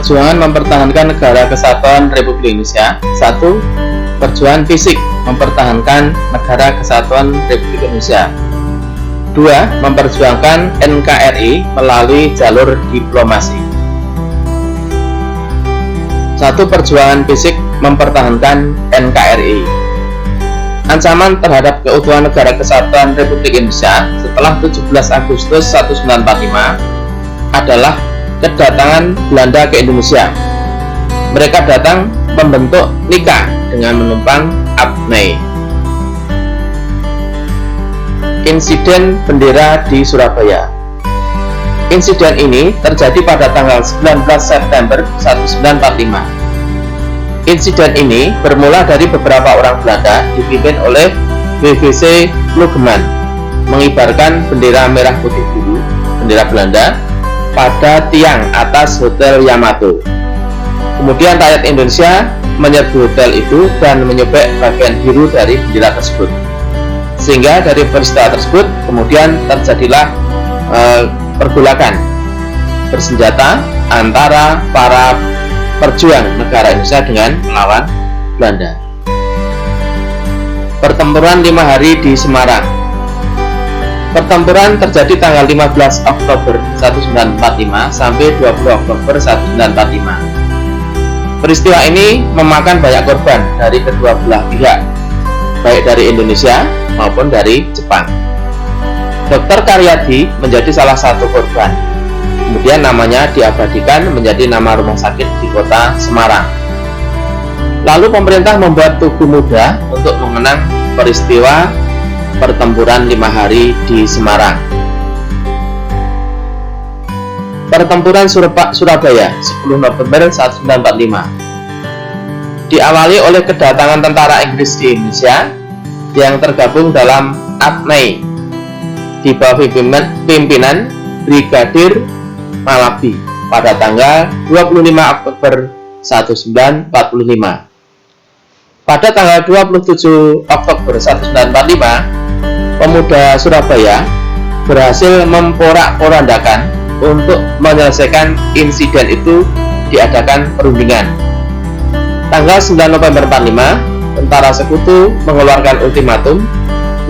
perjuangan mempertahankan negara kesatuan Republik Indonesia. 1. Perjuangan fisik mempertahankan negara kesatuan Republik Indonesia. 2. Memperjuangkan NKRI melalui jalur diplomasi. 1. Perjuangan fisik mempertahankan NKRI. Ancaman terhadap keutuhan negara kesatuan Republik Indonesia setelah 17 Agustus 1945 adalah kedatangan Belanda ke Indonesia. Mereka datang membentuk nikah dengan menumpang Abney. Insiden bendera di Surabaya. Insiden ini terjadi pada tanggal 19 September 1945. Insiden ini bermula dari beberapa orang Belanda dipimpin oleh WVC Klugeman mengibarkan bendera merah putih biru, bendera Belanda, pada tiang atas Hotel Yamato. Kemudian rakyat Indonesia menyerbu hotel itu dan menyobek bagian biru dari bendera tersebut. Sehingga dari peristiwa tersebut kemudian terjadilah pergolakan bersenjata antara para perjuang negara Indonesia dengan melawan Belanda. Pertempuran 5 hari di Semarang. Pertempuran terjadi tanggal 15 Oktober 1945 sampai 20 Oktober 1945. Peristiwa ini memakan banyak korban dari kedua belah pihak, baik dari Indonesia maupun dari Jepang. Dr. Karyadi menjadi salah satu korban. Kemudian namanya diabadikan menjadi nama rumah sakit di kota Semarang. Lalu pemerintah membuat tugu muda untuk mengenang peristiwa pertempuran 5 hari di Semarang. Pertempuran Surabaya 10 November 1945 diawali oleh kedatangan tentara Inggris di Indonesia yang tergabung dalam Abney di bawah pimpinan Brigadir Malabi pada tanggal 25 Oktober 1945. Pada tanggal 27 Oktober 1945, pemuda Surabaya berhasil memporak-porandakan. Untuk menyelesaikan insiden itu diadakan perundingan. Tanggal 9 November 1945, tentara sekutu mengeluarkan ultimatum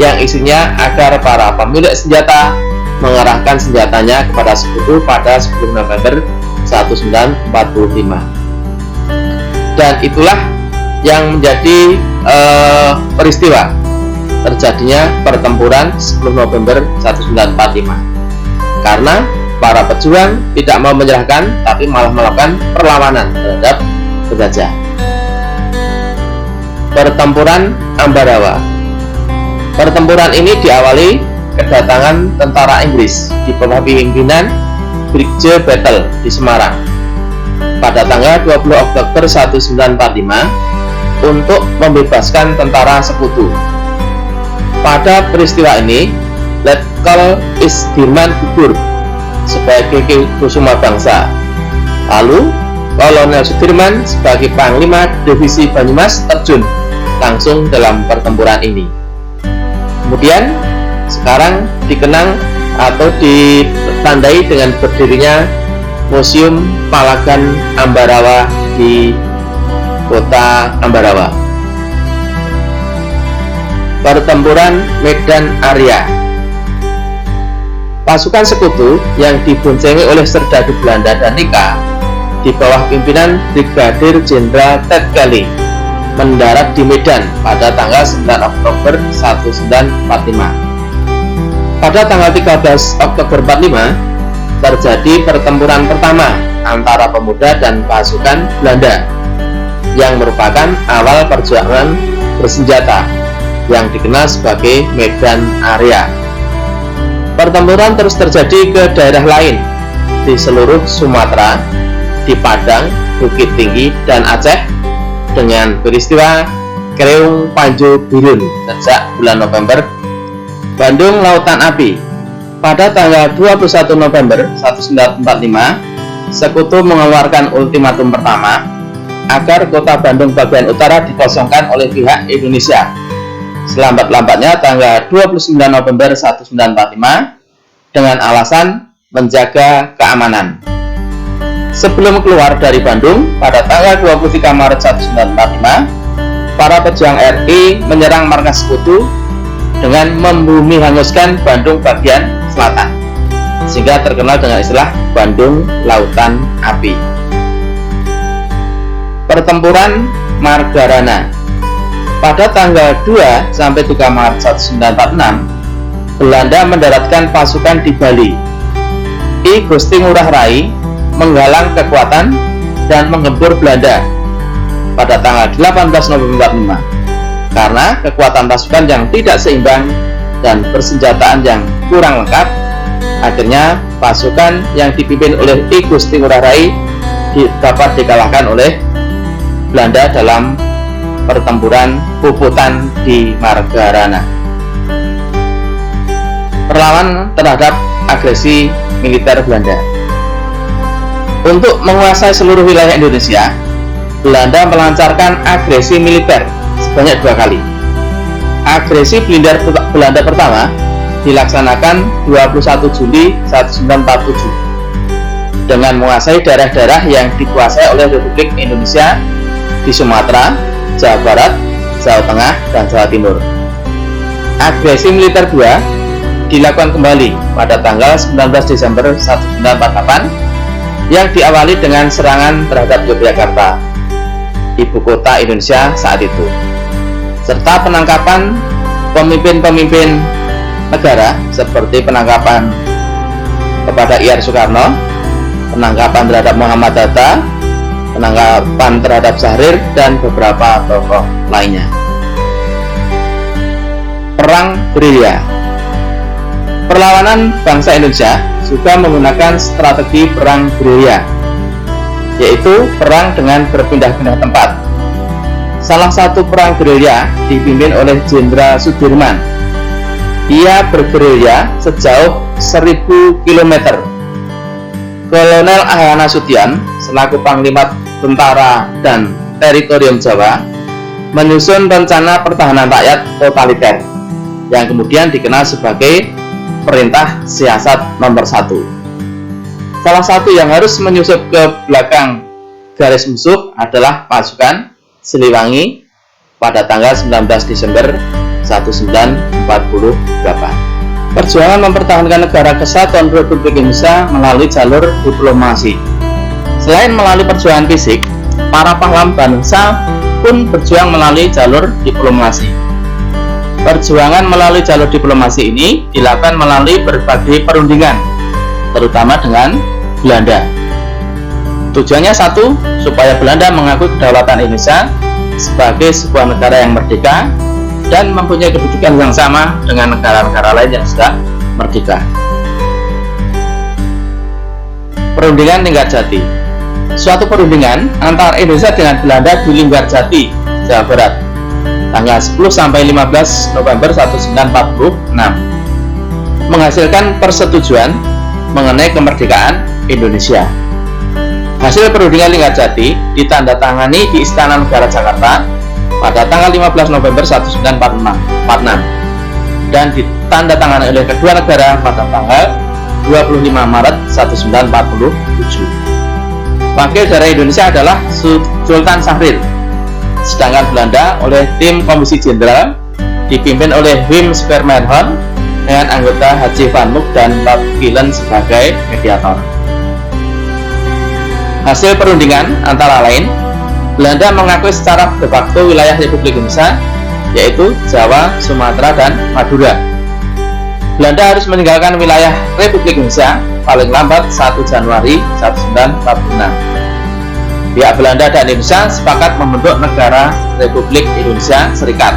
yang isinya agar para pemilik senjata mengerahkan senjatanya kepada sekutu pada 10 November 1945. Dan itulah yang menjadi peristiwa terjadinya pertempuran 10 November 1945. Karena para pejuang tidak mau menyerahkan, tapi malah melakukan perlawanan terhadap penjajah. Pertempuran Ambarawa. Pertempuran ini diawali kedatangan tentara Inggris di bawah pimpinan Brigjen Battle di Semarang pada tanggal 20 Oktober 1945 untuk membebaskan tentara sekutu. Pada peristiwa ini, Letkol Isdirman gugur sebagai Kusuma Bangsa. Lalu Kolonel Sudirman sebagai Panglima Divisi Banyumas terjun langsung dalam pertempuran ini. Kemudian sekarang dikenang atau ditandai dengan berdirinya Museum Palagan Ambarawa di kota Ambarawa. Pertempuran Medan Area. Pasukan sekutu yang diboncengi oleh serdadu Belanda dan Nika di bawah pimpinan Brigadir Jenderal Ted Kelly mendarat di Medan pada tanggal 9 Oktober 1945. Pada tanggal 13 Oktober 45 terjadi pertempuran pertama antara pemuda dan pasukan Belanda yang merupakan awal perjuangan bersenjata yang dikenal sebagai Medan Area. Pertempuran terus terjadi ke daerah lain di seluruh Sumatera, di Padang, Bukit Tinggi, dan Aceh dengan peristiwa Kreung Panjo Birun sejak bulan November. Bandung Lautan Api. Pada tanggal 21 November 1945, Sekutu mengeluarkan ultimatum pertama agar kota Bandung bagian utara dikosongkan oleh pihak Indonesia selambat-lambatnya tanggal 29 November 1945 dengan alasan menjaga keamanan. Sebelum keluar dari Bandung pada tanggal 23 Maret 1945, para pejuang RI menyerang markas sekutu dengan membumi hanguskan Bandung bagian selatan, sehingga terkenal dengan istilah Bandung Lautan Api. Pertempuran Margarana. Pada tanggal 2 sampai 3 Maret 1946, Belanda mendaratkan pasukan di Bali. I Gusti Ngurah Rai menggalang kekuatan dan menggempur Belanda pada tanggal 18 November 1945. Karena kekuatan pasukan yang tidak seimbang dan persenjataan yang kurang lengkap, akhirnya pasukan yang dipimpin oleh I Gusti Ngurah Rai dapat dikalahkan oleh Belanda dalam pertempuran Puputan di Margarana. Perlawanan terhadap agresi militer Belanda. Untuk menguasai seluruh wilayah Indonesia, Belanda melancarkan agresi militer sebanyak 2 kali. Agresi Belanda pertama dilaksanakan 21 Juli 1947 dengan menguasai daerah-daerah yang dikuasai oleh Republik Indonesia di Sumatera, Jawa Barat, Jawa Tengah, dan Jawa Timur. Agresi militer 2 dilakukan kembali pada tanggal 19 Desember 1948 yang diawali dengan serangan terhadap Yogyakarta, ibu kota Indonesia saat itu, serta penangkapan pemimpin-pemimpin negara seperti penangkapan kepada I.R. Soekarno, penangkapan terhadap Muhammad Hatta, penangkapan terhadap Syahrir, dan beberapa tokoh lainnya. Perang gerilya. Perlawanan bangsa Indonesia juga menggunakan strategi perang gerilya, yaitu perang dengan berpindah-pindah tempat. Salah satu perang gerilya dipimpin oleh Jenderal Sudirman. Ia bergerilya sejauh 1000 km. Kolonel Ahaya Nasution selaku Panglima Tentara dan Teritorium Jawa menyusun rencana pertahanan rakyat totaliter yang kemudian dikenal sebagai Perintah Siasat Nomor 1. Salah satu yang harus menyusup ke belakang garis musuh adalah pasukan Siliwangi pada tanggal 19 Desember 1948. Perjuangan mempertahankan negara kesatuan Republik Indonesia melalui jalur diplomasi. Selain melalui perjuangan fisik, para pahlawan bangsa pun berjuang melalui jalur diplomasi. Perjuangan melalui jalur diplomasi ini dilakukan melalui berbagai perundingan, terutama dengan Belanda. Tujuannya satu, supaya Belanda mengakui kedaulatan Indonesia sebagai sebuah negara yang merdeka dan mempunyai kedudukan yang sama dengan negara-negara lain yang sudah merdeka. Perundingan Linggarjati. Suatu perundingan antara Indonesia dengan Belanda di Linggarjati, Jawa Barat, tanggal 10 sampai 15 November 1946, menghasilkan persetujuan mengenai kemerdekaan Indonesia. Hasil perundingan Linggarjati ditandatangani di Istana Negara Jakarta pada tanggal 15 November 1946 dan ditandatangani oleh kedua negara pada tanggal 25 Maret 1947. Wakil dari Indonesia adalah Sultan Syahrir, sedangkan Belanda oleh tim Komisi Jenderal dipimpin oleh Wim Spermenhorn dengan anggota Haji Van Mook dan Lord Killen sebagai mediator. Hasil perundingan antara lain, Belanda mengakui secara de facto wilayah Republik Indonesia, yaitu Jawa, Sumatera, dan Madura. Belanda harus meninggalkan wilayah Republik Indonesia paling lambat 1 Januari 1946. Pihak Belanda dan Indonesia sepakat membentuk negara Republik Indonesia Serikat.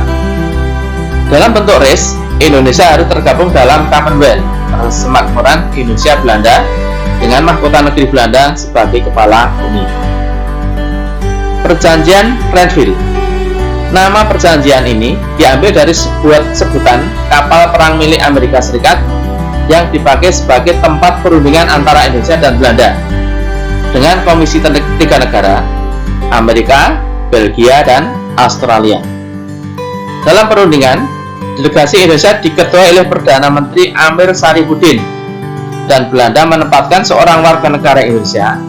Dalam bentuk RIS, Indonesia harus tergabung dalam Commonwealth, Persemakmuran Indonesia Belanda, dengan mahkota negeri Belanda sebagai kepala Uni. Perjanjian Grenville. Nama perjanjian ini diambil dari sebuah sebutan kapal perang milik Amerika Serikat yang dipakai sebagai tempat perundingan antara Indonesia dan Belanda dengan komisi 3 negara, Amerika, Belgia, dan Australia. Dalam perundingan, delegasi Indonesia diketuai oleh Perdana Menteri Amir Sarifuddin, dan Belanda menempatkan seorang warga negara Indonesia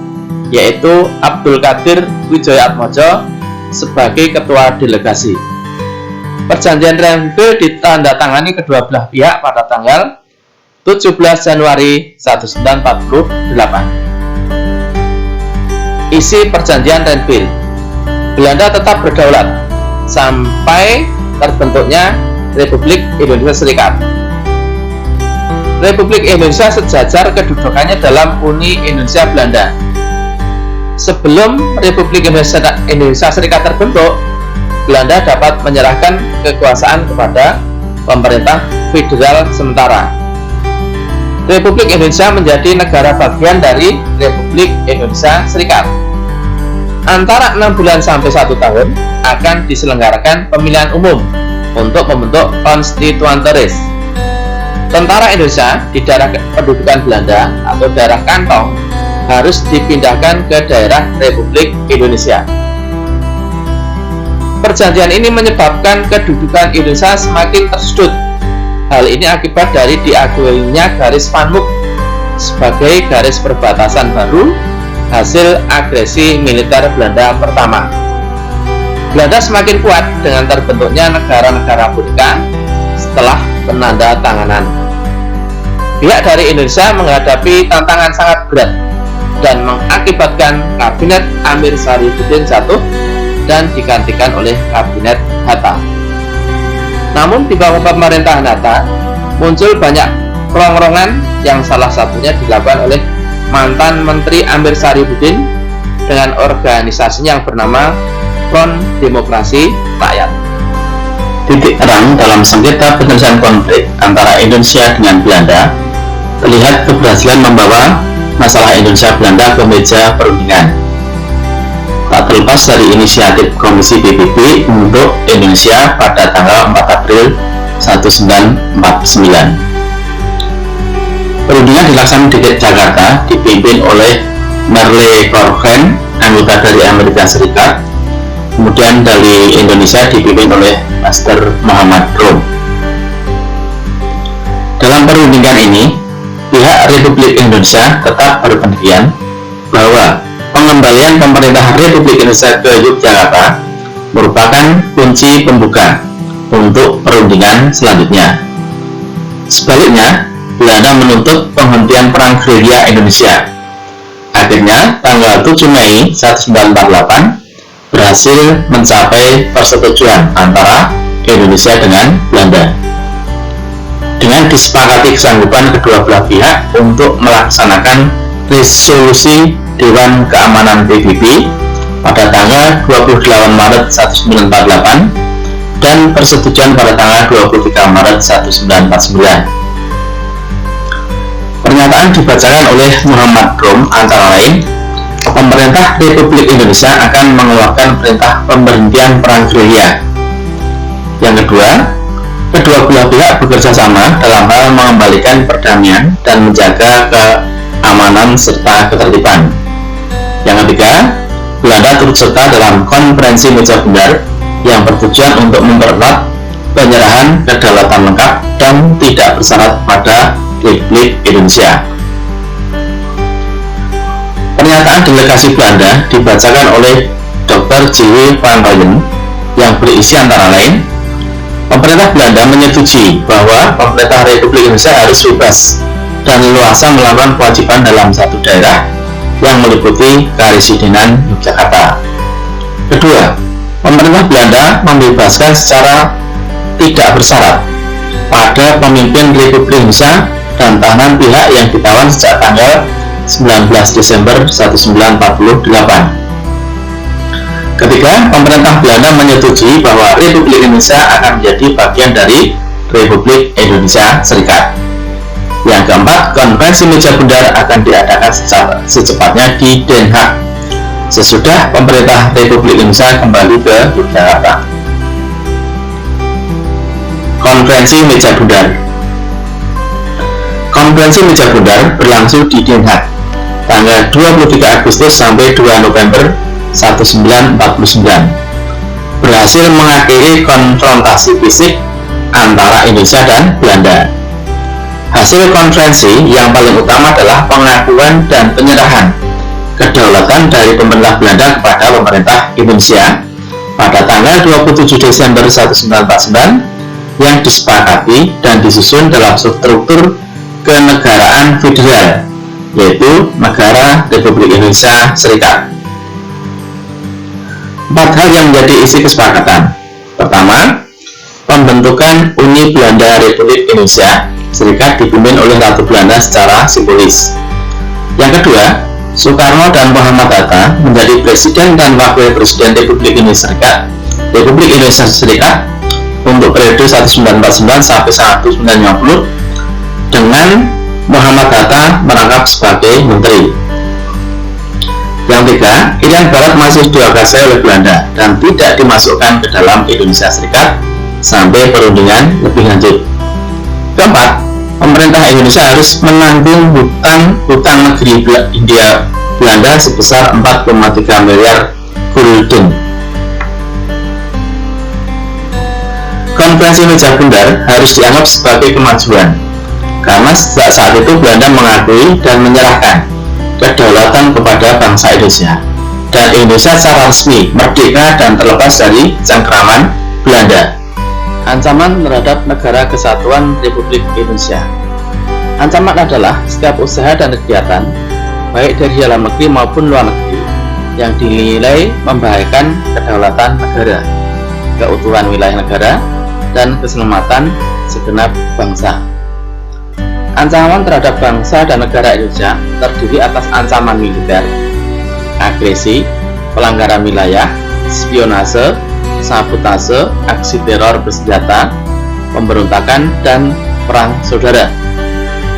yaitu Abdul Qadir Wijayatmojo sebagai ketua delegasi. Perjanjian Renville ditandatangani kedua belah pihak pada tanggal 17 Januari 1948. Isi Perjanjian Renville: Belanda tetap berdaulat sampai terbentuknya Republik Indonesia Serikat. Republik Indonesia sejajar kedudukannya dalam Uni Indonesia Belanda. Sebelum Republik Indonesia Serikat terbentuk, Belanda dapat menyerahkan kekuasaan kepada pemerintah federal sementara. Republik Indonesia menjadi negara bagian dari Republik Indonesia Serikat. Antara 6 bulan sampai 1 tahun akan diselenggarakan pemilihan umum untuk membentuk konstituanteris. Tentara Indonesia di daerah pendudukan Belanda atau daerah kantong harus dipindahkan ke daerah Republik Indonesia. Perjanjian ini menyebabkan kedudukan Indonesia semakin tersudut. Hal ini akibat dari diakuinya garis Van Mook sebagai garis perbatasan baru hasil agresi militer Belanda pertama. Belanda semakin kuat dengan terbentuknya negara-negara boneka setelah penandatanganan. Pihak dari Indonesia menghadapi tantangan sangat berat dan mengakibatkan kabinet Amir Syarifuddin jatuh dan digantikan oleh kabinet Hatta. Namun di bawah pemerintahan Hatta muncul banyak rongrongan yang salah satunya dilakukan oleh mantan Menteri Amir Syarifuddin dengan organisasinya yang bernama Front Demokrasi Rakyat. Titik terang dalam sengketa penyelesaian konflik antara Indonesia dengan Belanda terlihat keberhasilan membawa masalah Indonesia-Belanda ke meja perundingan. Tak terlepas dari inisiatif Komisi PBB untuk Indonesia pada tanggal 4 April 1949. Perundingan dilaksanakan di Jakarta dipimpin oleh Merle Cohen, anggota dari Amerika Serikat. Kemudian dari Indonesia dipimpin oleh Master Muhammad Rom. Dalam perundingan ini, pihak Republik Indonesia tetap berpendirian bahwa pengembalian pemerintah Republik Indonesia ke Yogyakarta merupakan kunci pembuka untuk perundingan selanjutnya. Sebaliknya, Belanda menuntut penghentian perang gerilya Indonesia. Akhirnya, tanggal 7 Mei 1948 berhasil mencapai persetujuan antara Indonesia dengan Belanda. Dengan disepakati kesanggupan kedua belah pihak untuk melaksanakan resolusi Dewan Keamanan PBB pada tanggal 28 Maret 1948 dan persetujuan pada tanggal 23 Maret 1949. Pernyataan dibacakan oleh Muhammad Rom antara lain, pemerintah Republik Indonesia akan mengeluarkan perintah pemberhentian perang gerilya. Yang kedua, kedua belah pihak bekerja sama dalam hal mengembalikan perdamaian dan menjaga keamanan serta ketertiban. Yang ketiga, Belanda turut serta dalam konferensi meja bundar yang bertujuan untuk mempererat penyerahan kedaulatan lengkap dan tidak bersyarat pada Republik Indonesia. Pernyataan delegasi Belanda dibacakan oleh Dr. J.W. van Rooyen yang berisi antara lain, pemerintah Belanda menyetujui bahwa pemerintah Republik Indonesia harus bebas dan leluasa melakukan kewajiban dalam satu daerah yang meliputi Karesidenan Yogyakarta. Kedua, pemerintah Belanda membebaskan secara tidak bersyarat pada pemimpin Republik Indonesia dan tahanan pihak yang ditawan sejak tanggal 19 Desember 1948. Ketiga, pemerintah Belanda menyetujui bahwa Republik Indonesia akan menjadi bagian dari Republik Indonesia Serikat. Yang keempat, konferensi meja bundar akan diadakan secepatnya di Den Haag sesudah pemerintah Republik Indonesia kembali ke Yogyakarta. Konferensi meja bundar. Konferensi meja bundar berlangsung di Den Haag tanggal 23 Agustus sampai 2 November 1949, berhasil mengakhiri konfrontasi fisik antara Indonesia dan Belanda. Hasil konferensi yang paling utama adalah pengakuan dan penyerahan kedaulatan dari pemerintah Belanda kepada pemerintah Indonesia pada tanggal 27 Desember 1949 yang disepakati dan disusun dalam struktur kenegaraan federal, yaitu Negara Republik Indonesia Serikat. 4 hal yang menjadi isi kesepakatan. Pertama, pembentukan Uni Belanda Republik Indonesia Serikat dipimpin oleh Ratu Belanda secara simbolis. Yang kedua, Soekarno dan Muhammad Hatta menjadi Presiden dan Wakil Presiden Republik Indonesia Serikat untuk periode 1949 sampai 1950 dengan Muhammad Hatta merangkap sebagai Menteri. Yang ketiga, Irian Barat masih dikuasai oleh Belanda dan tidak dimasukkan ke dalam Indonesia Serikat sampai perundingan lebih lanjut. Keempat, pemerintah Indonesia harus menanggung hutang negeri India Belanda sebesar 4,3 miliar gulden. Konferensi Meja Bundar harus dianggap sebagai kemajuan karena sejak saat itu Belanda mengakui dan menyerahkan kedaulatan kepada bangsa Indonesia, dan Indonesia secara resmi merdeka dan terlepas dari cengkraman Belanda. Ancaman terhadap Negara Kesatuan Republik Indonesia. Ancaman adalah setiap usaha dan kegiatan, baik dari dalam negeri maupun luar negeri, yang dinilai membahayakan kedaulatan negara, keutuhan wilayah negara, dan keselamatan segenap bangsa. Ancaman terhadap bangsa dan negara Indonesia terdiri atas ancaman militer, agresi, pelanggaran wilayah, spionase, sabotase, aksi teror bersenjata, pemberontakan, dan perang saudara.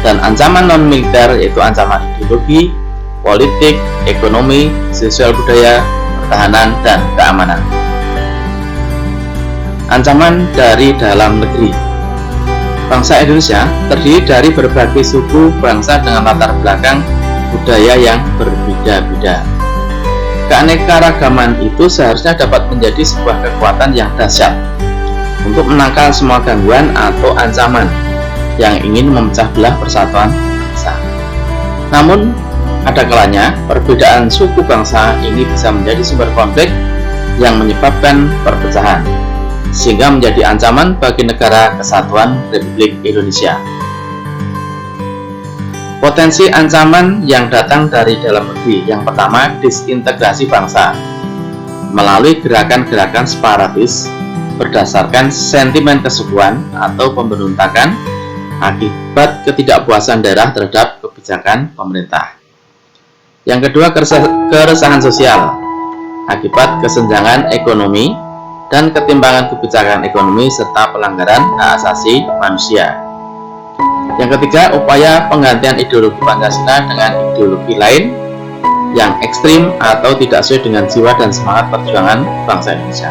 Dan ancaman non-militer yaitu ancaman ideologi, politik, ekonomi, sosial budaya, pertahanan, dan keamanan. Ancaman dari dalam negeri. Bangsa Indonesia terdiri dari berbagai suku bangsa dengan latar belakang budaya yang berbeda-beda. Keanekaragaman itu seharusnya dapat menjadi sebuah kekuatan yang dahsyat untuk menangkal semua gangguan atau ancaman yang ingin memecah belah persatuan bangsa. Namun, ada kalanya perbedaan suku bangsa ini bisa menjadi sumber konflik yang menyebabkan perpecahan, sehingga menjadi ancaman bagi Negara Kesatuan Republik Indonesia. Potensi ancaman yang datang dari dalam negeri. Yang pertama, disintegrasi bangsa melalui gerakan-gerakan separatis berdasarkan sentimen kesukuan atau pemberontakan akibat ketidakpuasan daerah terhadap kebijakan pemerintah. Yang kedua, keresahan sosial akibat kesenjangan ekonomi dan ketimpangan kebijakan ekonomi serta pelanggaran hak asasi manusia. Yang ketiga, upaya penggantian ideologi Pancasila dengan ideologi lain yang ekstrim atau tidak sesuai dengan jiwa dan semangat perjuangan bangsa Indonesia.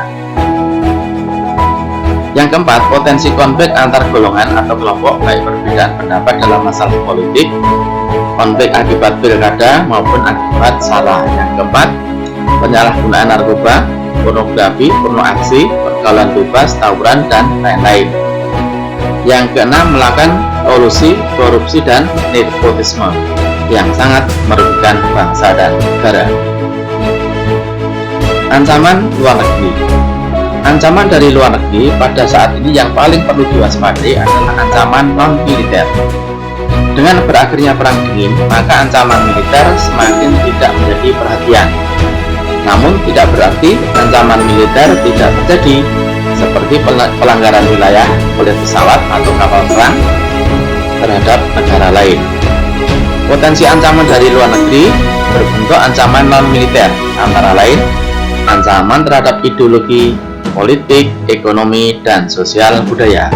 Yang keempat, potensi konflik antar golongan atau kelompok, baik perbedaan pendapat dalam masalah politik, konflik akibat pilkada maupun akibat SARA. Yang keempat, penyalahgunaan narkoba, pornografi, porno aksi, pergaulan bebas, tawuran, dan lain-lain. Yang keenam, melakukan kolusi, korupsi, dan nepotisme yang sangat merugikan bangsa dan negara. Ancaman luar negeri. Ancaman dari luar negeri pada saat ini yang paling perlu diwaspadai adalah ancaman non-militer. Dengan berakhirnya perang dingin, maka ancaman militer semakin tidak menjadi perhatian. Namun tidak berarti ancaman militer tidak terjadi, seperti pelanggaran wilayah oleh pesawat atau kapal perang terhadap negara lain. Potensi ancaman dari luar negeri berbentuk ancaman non-militer, antara lain ancaman terhadap ideologi, politik, ekonomi, dan sosial budaya.